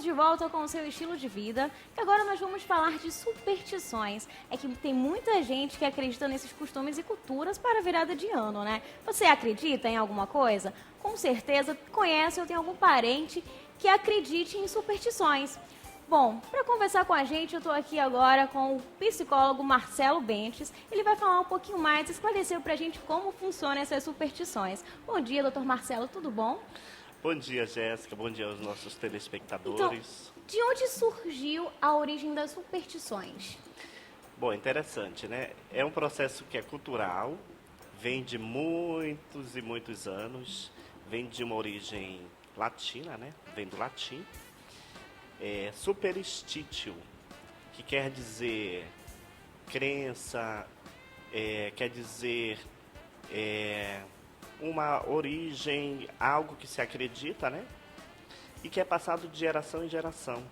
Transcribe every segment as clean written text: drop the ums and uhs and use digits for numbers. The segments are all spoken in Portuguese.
Estamos de volta com o seu estilo de vida, e agora nós vamos falar de superstições. É que tem muita gente que acredita nesses costumes e culturas para a virada de ano, né? Você acredita em alguma coisa? Com certeza conhece ou tem algum parente que acredite em superstições. Bom, para conversar com a gente, eu estou aqui agora com o psicólogo Marcelo Bentes. Ele vai falar um pouquinho mais, esclarecer para a gente como funcionam essas superstições. Bom dia, doutor Marcelo, tudo bom? Bom dia, Jéssica. Bom dia aos nossos Então, telespectadores. de onde surgiu a origem das superstições? Bom, interessante, né? É um processo que é cultural, vem de muitos e muitos anos, vem de uma origem latina, né? Vem do latim. É superstitio, que quer dizer crença, quer dizer uma origem, algo que se acredita, né? E que é passado de geração em geração,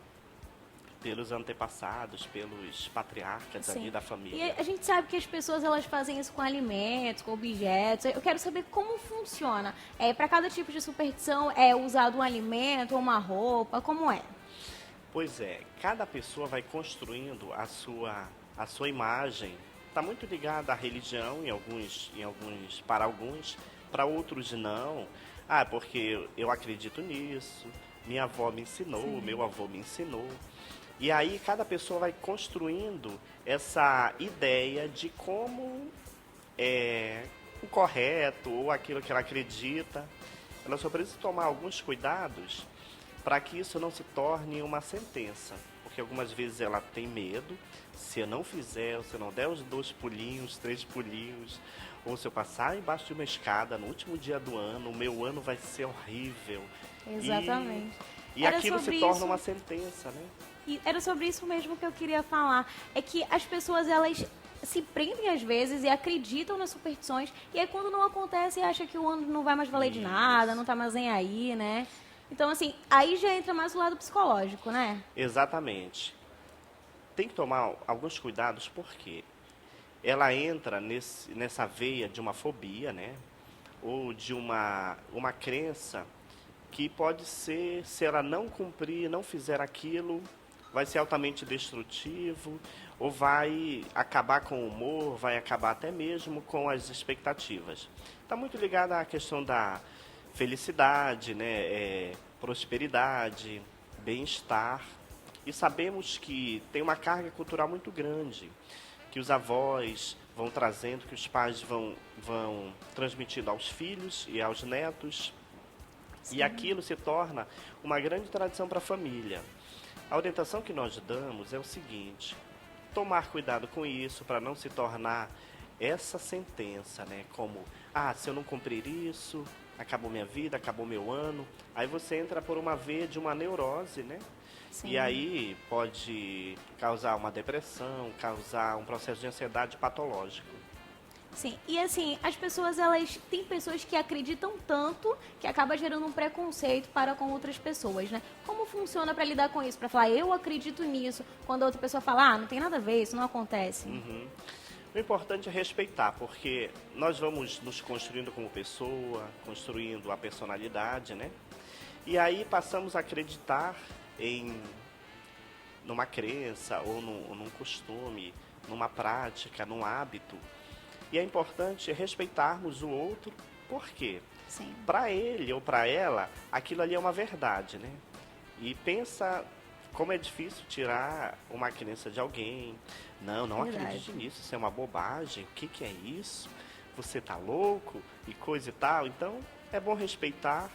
pelos antepassados, pelos patriarcas ali da E família. a gente sabe que as pessoas elas fazem isso com alimentos, com objetos. Eu quero saber como funciona. Para cada tipo de superstição é usado um alimento ou uma roupa, como é? Pois é, cada pessoa vai construindo a sua imagem. Está muito ligada à religião, para alguns, para outros não. Ah, porque eu acredito nisso, minha avó me ensinou, Sim. meu avô me ensinou. E aí cada pessoa vai construindo essa ideia de como é o correto ou aquilo que ela acredita. Ela só precisa tomar alguns cuidados para que isso não se torne uma sentença. Porque algumas vezes ela tem medo, se eu não fizer, se eu não der os 2 pulinhos, 3 pulinhos, ou se eu passar embaixo de uma escada no último dia do ano, o meu ano vai ser horrível. Exatamente. E Era aquilo sobre se torna isso. uma sentença, né? E era sobre isso mesmo que eu queria falar. É que as pessoas, elas se prendem às vezes e acreditam nas superstições. E aí quando não acontece, acha que o ano não vai mais valer de nada, não tá mais nem aí, né? Então, assim, aí já entra mais o lado psicológico, né? Exatamente. Tem que tomar alguns cuidados porque ela entra nessa veia de uma fobia, né? Ou de uma crença que pode ser, se ela não cumprir, não fizer aquilo, vai ser altamente destrutivo, ou vai acabar com o humor, vai acabar até mesmo com as expectativas. Está muito ligada à questão da felicidade, né? Prosperidade, bem-estar. E sabemos que tem uma carga cultural muito grande, que os avós vão trazendo, que os pais vão transmitindo aos filhos e aos netos. E aquilo se torna uma grande tradição para a família. A orientação que nós damos é o seguinte: tomar cuidado com isso para não se tornar essa sentença, né? Como, se eu não cumprir isso, acabou minha vida, acabou meu ano. Aí você entra por uma veia de uma neurose, né? Sim. E aí pode causar uma depressão, causar um processo de ansiedade patológico. Sim, e assim, as pessoas, tem pessoas que acreditam tanto que acaba gerando um preconceito para com outras pessoas, né? Como funciona para lidar com isso? Para falar, eu acredito nisso, quando a outra pessoa fala, não tem nada a ver, isso não acontece. O importante é respeitar, porque nós vamos nos construindo como pessoa, construindo a personalidade, né? E aí passamos a acreditar numa crença ou num costume, numa prática, num hábito. E é importante respeitarmos o outro, por quê? Sim. Para ele ou para ela, aquilo ali é uma verdade, né? E pensa como é difícil tirar uma crença de alguém. Não Verdade. acredite nisso, isso é uma bobagem. O que é isso? Você tá louco? E coisa e tal. Então, é bom respeitar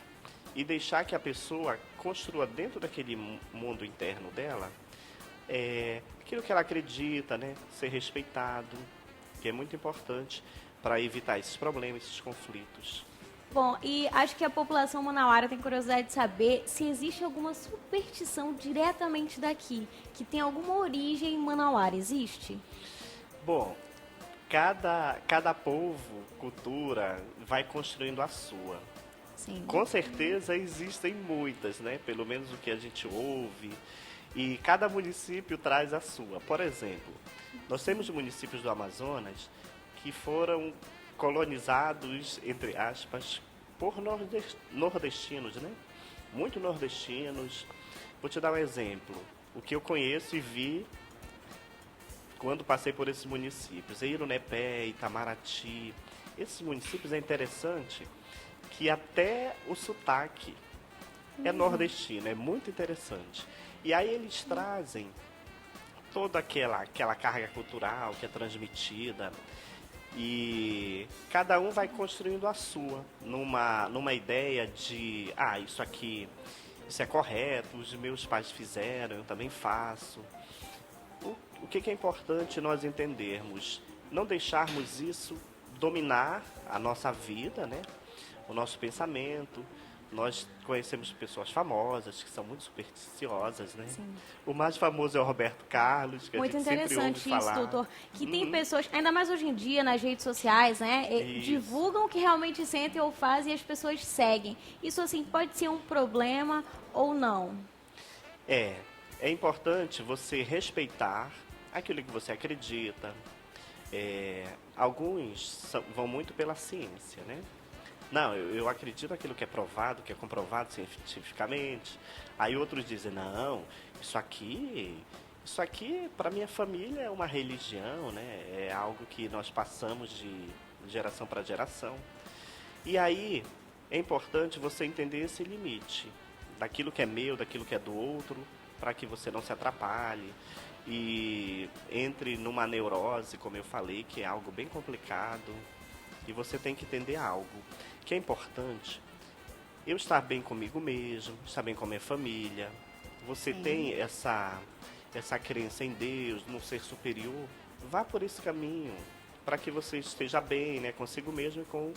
e deixar que a pessoa construa dentro daquele mundo interno dela aquilo que ela acredita, né? Ser respeitado, que é muito importante para evitar esses problemas, esses conflitos. Bom, e acho que a população manauara tem curiosidade de saber se existe alguma superstição diretamente daqui, que tem alguma origem manauara. Existe? Bom, cada povo, cultura, vai construindo a sua. Sim. Com certeza existem muitas, né? Pelo menos o que a gente ouve. E cada município traz a sua. Por exemplo, nós temos municípios do Amazonas que foram colonizados, entre aspas, por nordestinos, né? Muito nordestinos, Vou te dar um exemplo. O que eu conheço e vi quando passei por esses municípios. Irunepé, Itamaraty. Esses municípios é interessante que até o sotaque é nordestino, é muito interessante. E aí eles trazem toda aquela carga cultural que é transmitida e cada um vai construindo a sua, numa ideia de, isso aqui, isso é correto, os meus pais fizeram, eu também faço. O que é importante nós entendermos? Não deixarmos isso dominar a nossa vida, né? O nosso pensamento. Nós conhecemos pessoas famosas que são muito supersticiosas, né? Sim. O mais famoso é o Roberto Carlos, que Muito a gente sempre ouve interessante isso, falar. doutor. Que tem pessoas, ainda mais hoje em dia, nas redes sociais, né? Divulgam o que realmente sentem ou fazem e as pessoas seguem. Isso, assim, pode ser um problema ou não? É importante você respeitar aquilo que você acredita. Alguns vão muito pela ciência, né? Não, eu acredito naquilo que é provado, que é comprovado cientificamente. Aí outros dizem, não, isso aqui para minha família é uma religião, né? É algo que nós passamos de geração para geração. E aí é importante você entender esse limite daquilo que é meu, daquilo que é do outro, para que você não se atrapalhe e entre numa neurose, como eu falei, que é algo bem complicado. E você tem que entender algo que é importante. Eu estar bem comigo mesmo, estar bem com a minha família. Você tem essa crença em Deus, num ser superior. Vá por esse caminho, para que você esteja bem, né, consigo mesmo e com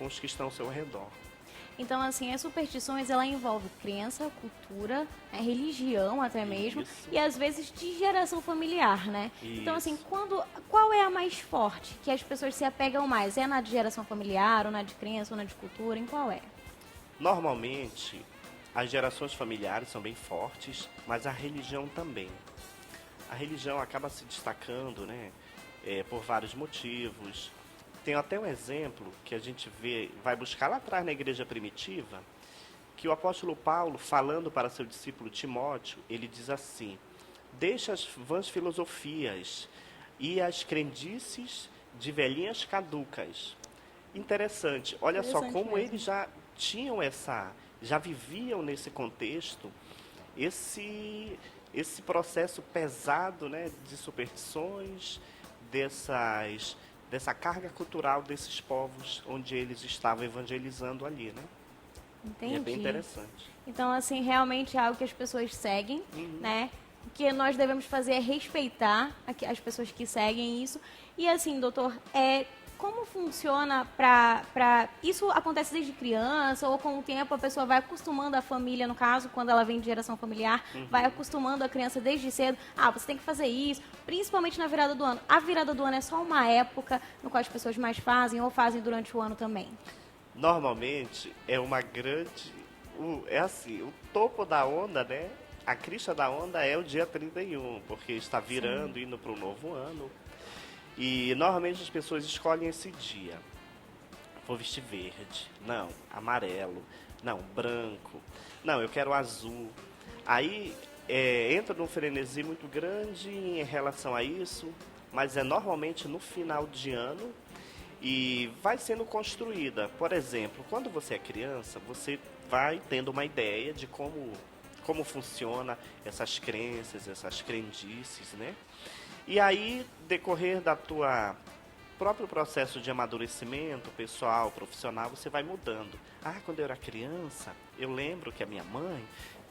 os que estão ao seu redor. Então, assim, as superstições, ela envolve crença, cultura, religião até mesmo, Isso. e às vezes de geração familiar, né? Isso. Então, assim, qual é a mais forte, que as pessoas se apegam mais? É na de geração familiar, ou na de crença, ou na de cultura? Em qual é? Normalmente, as gerações familiares são bem fortes, mas a religião também. A religião acaba se destacando, né, por vários motivos. Tem até um exemplo que a gente vai buscar lá atrás na igreja primitiva, que o apóstolo Paulo, falando para seu discípulo Timóteo, ele diz assim: deixa as vãs filosofias e as crendices de velhinhas caducas. Interessante, olha só como mesmo. eles já tinham já viviam nesse contexto, esse processo pesado, né, de superstições, dessa carga cultural desses povos onde eles estavam evangelizando ali, né? Entendi. E é bem interessante. Então, assim, realmente é algo que as pessoas seguem, né? O que nós devemos fazer é respeitar as pessoas que seguem isso. E, assim, doutor, como funciona Isso acontece desde criança ou com o tempo a pessoa vai acostumando a família, no caso, quando ela vem de geração familiar, vai acostumando a criança desde cedo. Você tem que fazer isso, principalmente na virada do ano. A virada do ano é só uma época no qual as pessoas mais fazem ou fazem durante o ano também? Normalmente é uma grande... o topo da onda, né? A crista da onda é o dia 31, porque está virando, indo para o novo ano. E normalmente as pessoas escolhem esse dia. Vou vestir verde. Não, amarelo. Não, branco. Não, eu quero azul. Aí entra num frenesi muito grande em relação a isso, mas é normalmente no final de ano e vai sendo construída. Por exemplo, quando você é criança, você vai tendo uma ideia de como funciona essas crenças, essas crendices, né? E aí, decorrer da tua próprio processo de amadurecimento pessoal, profissional, você vai mudando. Quando eu era criança, eu lembro que a minha mãe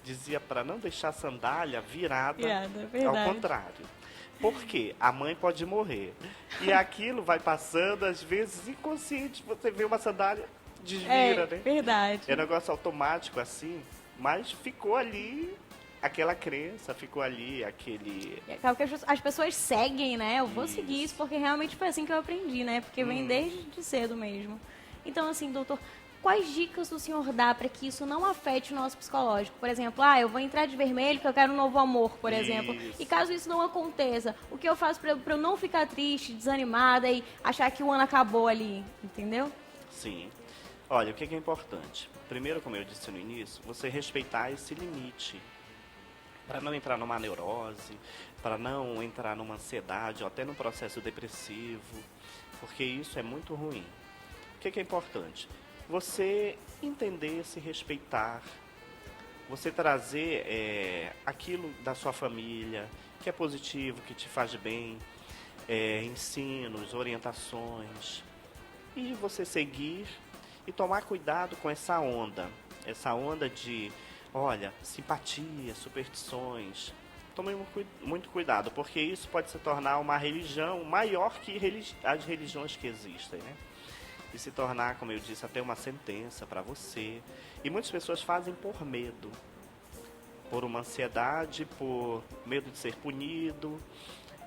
dizia para não deixar a sandália virada ao contrário. Porque a mãe pode morrer. E aquilo vai passando, às vezes, inconsciente. Você vê uma sandália, desvira, né? Verdade. É um negócio automático assim, mas ficou ali... Aquela crença ficou ali, aquele... As pessoas seguem, né? Eu vou seguir isso porque realmente foi assim que eu aprendi, né? Porque vem desde cedo mesmo. Então, assim, doutor, quais dicas o senhor dá para que isso não afete o nosso psicológico? Por exemplo, eu vou entrar de vermelho porque eu quero um novo amor, por exemplo. E caso isso não aconteça, o que eu faço para eu não ficar triste, desanimada e achar que o ano acabou ali, entendeu? Sim. Olha, o que é importante? Primeiro, como eu disse no início, você respeitar esse limite. para não entrar numa neurose, para não entrar numa ansiedade ou até num processo depressivo, porque isso é muito ruim. O que é importante? Você entender, se respeitar, você trazer aquilo da sua família, que é positivo, que te faz bem, ensinos, orientações, e você seguir e tomar cuidado com essa onda de, olha, simpatia, superstições. Tome muito cuidado, porque isso pode se tornar uma religião maior que as religiões que existem, né? E se tornar, como eu disse, até uma sentença para você. E muitas pessoas fazem por medo, por uma ansiedade, por medo de ser punido,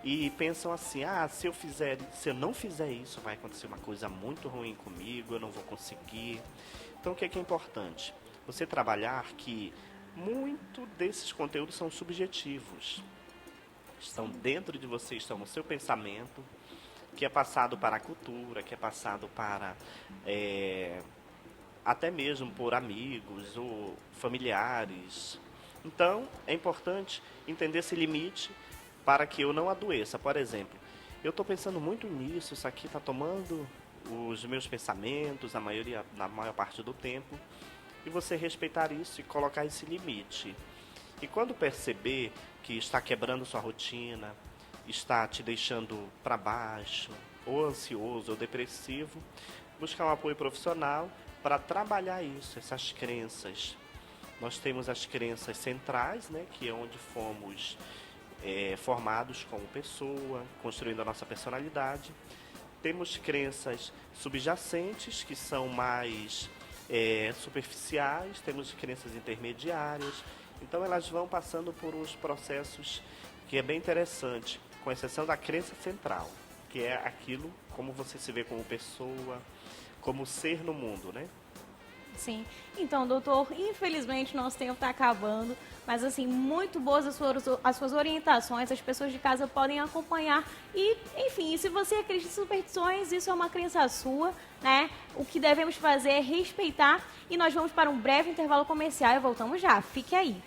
e pensam assim, se eu não fizer isso, vai acontecer uma coisa muito ruim comigo, eu não vou conseguir. Então, o que é importante? Você trabalhar que muito desses conteúdos são subjetivos. Estão dentro de você, estão no seu pensamento, que é passado para a cultura, que é passado para até mesmo por amigos ou familiares. Então, é importante entender esse limite para que eu não adoeça. Por exemplo, eu estou pensando muito nisso, isso aqui está tomando os meus pensamentos, na maior parte do tempo, e você respeitar isso e colocar esse limite. E quando perceber que está quebrando sua rotina, está te deixando para baixo, ou ansioso, ou depressivo, buscar um apoio profissional para trabalhar isso, essas crenças. Nós temos as crenças centrais, né, que é onde fomos formados como pessoa, construindo a nossa personalidade. Temos crenças subjacentes, que são mais superficiais, temos crenças intermediárias. Então elas vão passando por uns processos que é bem interessante, com exceção da crença central, que é aquilo como você se vê como pessoa, como ser no mundo, né? Sim. Então, doutor, infelizmente nosso tempo está acabando, mas assim, muito boas as suas orientações, as pessoas de casa podem acompanhar e, enfim, se você acredita em superstições, isso é uma crença sua, né? O que devemos fazer é respeitar e nós vamos para um breve intervalo comercial e voltamos já. Fique aí.